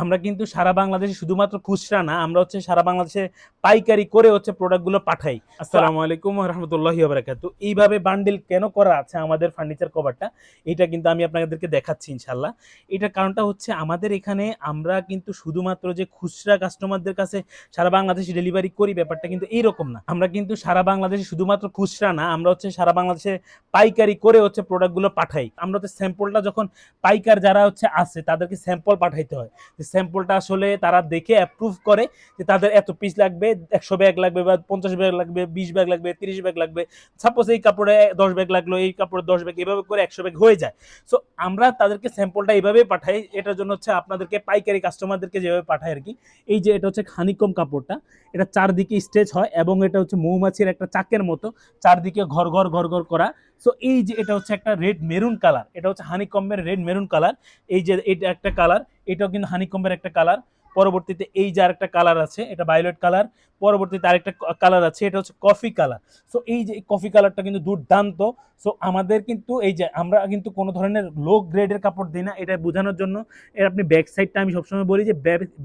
আমরা কিন্তু সারা বাংলাদেশে শুধুমাত্র খুচরা না, আমরা হচ্ছে সারা বাংলাদেশে পাইকারি করে হচ্ছে প্রোডাক্টগুলো পাঠাই। আসসালামু আলাইকুম ওয়া রাহমাতুল্লাহি ওয়া বারাকাতুহু। এইভাবে বান্ডিল কেন করা আছে আমাদের ফার্নিচার কভারটা, এটা কিন্তু আমি আপনাদেরকে দেখাচ্ছি ইনশাআল্লাহ। এটার কারণটা হচ্ছে আমাদের এখানে আমরা কিন্তু শুধুমাত্র যে খুচরা কাস্টমারদের কাছে সারা বাংলাদেশে ডেলিভারি করি, ব্যাপারটা কিন্তু এইরকম না। আমরা কিন্তু সারা বাংলাদেশে শুধুমাত্র খুচরা না, আমরা হচ্ছে সারা বাংলাদেশে পাইকারি করে হচ্ছে প্রোডাক্টগুলো পাঠাই। আমরা হচ্ছে স্যাম্পলটা যখন পাইকার যারা হচ্ছে আছে তাদেরকে স্যাম্পল পাঠাইতে হয়, স্যাম্পলটা আসলে তারা দেখে অ্যাপ্রুভ করে যে তাদের এত পিস লাগবে, 100 ব্যাগ লাগবে বা 50 ব্যাগ লাগবে, 20 ব্যাগ লাগবে, 30 ব্যাগ লাগবে। সাপোজ এই কাপড়ে 10 ব্যাগ লাগলো, এই কাপড়ে 10 ব্যাগ, এভাবে করে 100 ব্যাগ হয়ে যায়। সো আমরা তাদেরকে স্যাম্পলটা এইভাবেই পাঠাই। এটার জন্য হচ্ছে আপনাদেরকে পাইকারি কাস্টমারদেরকে যেভাবে পাঠাই আর কি, এই যে এটা হচ্ছে হানিকম কাপড়টা, এটা চারদিকে স্টেচ হয় এবং এটা হচ্ছে মৌমাছির একটা চাকের মতো চারদিকে ঘর ঘর ঘর ঘর করা। সো এই যে এটা হচ্ছে একটা রেড মেরুন কালার, এটা হচ্ছে হানিকম্বের রেড মেরুন কালার। এই যে এটা একটা কালার, এটাও কিন্তু হানিকম্বের একটা কালার। পরবর্তীতে এই যে আরেকটা কালার আছে, এটা ভায়োলেট কালার। পরবর্তীতে আরেকটা কালার আছে, এটা হচ্ছে কফি কালার। সো এই যে কফি কালারটা কিন্তু দুর্দান্ত। সো আমাদের কিন্তু এই যে আমরা কিন্তু কোনো ধরনের লো গ্রেডের কাপড় দিই না, এটা বোঝানোর জন্য এর আপনি ব্যাক সাইডটা আমি সবসময় বলি যে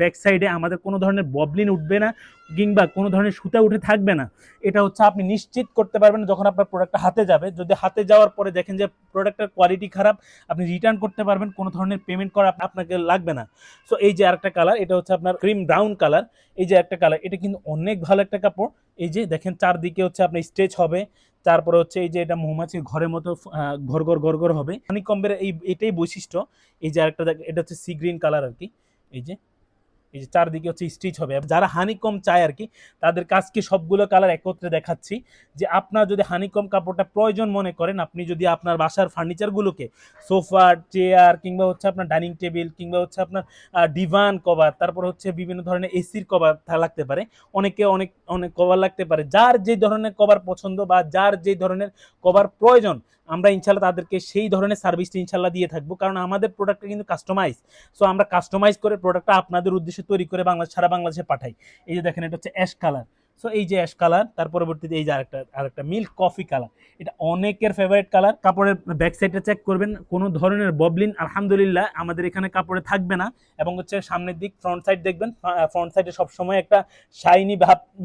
ব্যাক সাইডে আমাদের কোনো ধরনের ববলিন উঠবে না কিংবা কোনো ধরনের সুতা উঠে থাকবে না। এটা হচ্ছে আপনি নিশ্চিত করতে পারবেন যখন আপনার প্রোডাক্টটা হাতে যাবে। যদি হাতে যাওয়ার পরে দেখেন যে প্রোডাক্টের কোয়ালিটি খারাপ, আপনি রিটার্ন করতে পারবেন, কোনো ধরনের পেমেন্ট করা আপনাকে লাগবে না। সো এই যে আরেকটা কালার, এটা হচ্ছে আপনার ক্রিম ব্রাউন কালার। এই যে একটা কালার, এটা কিন্তু অনেক ভালো একটা কাপড়। এই যে দেখেন চারদিকে হচ্ছে আপনার স্টেচ হবে, তারপরে হচ্ছে এই যে এটা মৌমাছির ঘরের মতো ঘর ঘর ঘর ঘর হবে। হানিকম্বের এটাই বৈশিষ্ট্য। এই যে আরেকটা এটা হচ্ছে সি গ্রিন কালার আর কি। এই যে এই যে চারদিকে হচ্ছে স্টিচ হবে। যারা হানিকম চায় আর কি, তাদের কাজকে সবগুলো কালার একত্রে দেখাচ্ছি। যে আপনার যদি হানিকম কাপড়টা প্রয়োজন মনে করেন, আপনি যদি আপনার বাসার ফার্নিচারগুলোকে, সোফা, চেয়ার কিংবা হচ্ছে আপনার ডাইনিং টেবিল কিংবা হচ্ছে আপনার ডিভান কভার, তারপর হচ্ছে বিভিন্ন ধরনের এসির কভার লাগতে পারে, অনেকে অনেক অনেক কভার লাগতে পারে, যার যে ধরনের কভার পছন্দ বা যার যে ধরনের কভার প্রয়োজন, আমরা ইনশাল্লাহ তাদেরকে সেই ধরনের সার্ভিসটা ইনশাল্লাহ দিয়ে থাকবো। কারণ আমাদের প্রোডাক্টটা কিন্তু কাস্টমাইজ। সো আমরা কাস্টমাইজ করে প্রোডাক্টটা আপনাদের উদ্দেশ্যে তৈরি করে সারা বাংলাদেশে পাঠাই। এই যে দেখেন এটা হচ্ছে অ্যাশ কালার। সো এই যে অ্যাশ কালার, তার পরবর্তীতে এই যে আরেকটা মিল্ক কফি কালার, এটা অনেকের ফেভারিট কালার। কাপড়ের ব্যাক সাইডটা চেক করবেন, কোনো ধরনের ববলিন আলহামদুলিল্লাহ আমাদের এখানে কাপড়ে থাকবে না। এবং হচ্ছে সামনের দিক ফ্রন্ট সাইড দেখবেন, ফ্রন্ট সাইডে সবসময় একটা শাইনি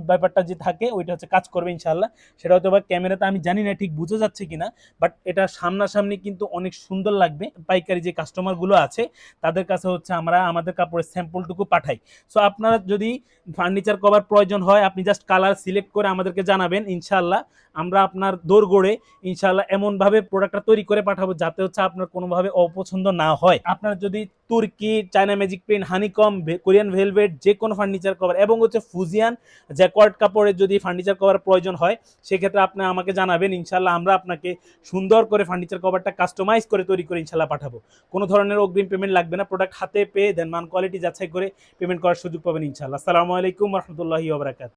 ব্যাপারটা যে থাকে ওইটা হচ্ছে কাজ করবে ইনশাল্লাহ। সেটা হয়তো বা ক্যামেরাতে আমি জানি না ঠিক বোঝা যাচ্ছে কিনা, বাট এটা সামনাসামনি কিন্তু অনেক সুন্দর লাগবে। পাইকারি যে কাস্টমারগুলো আছে তাদের কাছে হচ্ছে আমরা আমাদের কাপড়ের স্যাম্পলটুকু পাঠাই। সো আপনারা যদি ফার্নিচার কভার প্রয়োজন হয়, আপনি জাস্ট কালার সিলেক্ট করে আমাদেরকে জানাবেন, ইনশাআল্লাহ আমরা আপনার দোরগোড়ে ইনশাআল্লাহ এমনভাবে প্রোডাক্টটা তৈরি করে পাঠাবো যাতে হচ্ছে আপনার কোনোভাবে অপছন্দ না হয়। আপনার যদি তুর্কি, China magic print, honeycomb, Korean velvet যে কোনো ফার্নিচার কভার এবং হচ্ছে ফুজিয়ান জ্যাকওয়ার্ড কাপড়ের যদি ফার্নিচার কভার প্রয়োজন হয়, সেক্ষেত্রে আপনি আমাকে জানাবেন, ইনশাআল্লাহ আমরা আপনাকে সুন্দর করে ফার্নিচার কভারটা কাস্টমাইজ করে তৈরি করে ইনশাআল্লাহ পাঠাবো। কোনো ধরনের অগ্রিম পেমেন্ট লাগবে না, প্রোডাক্ট হাতে পেয়ে দেন মান কোয়ালিটি যাচাই করে পেমেন্ট করার সুযোগ পাবেন ইনশাআল্লাহ। আসসালামু আলাইকুম ওয়া রাহমাতুল্লাহি ওয়া বারাকাতুহু।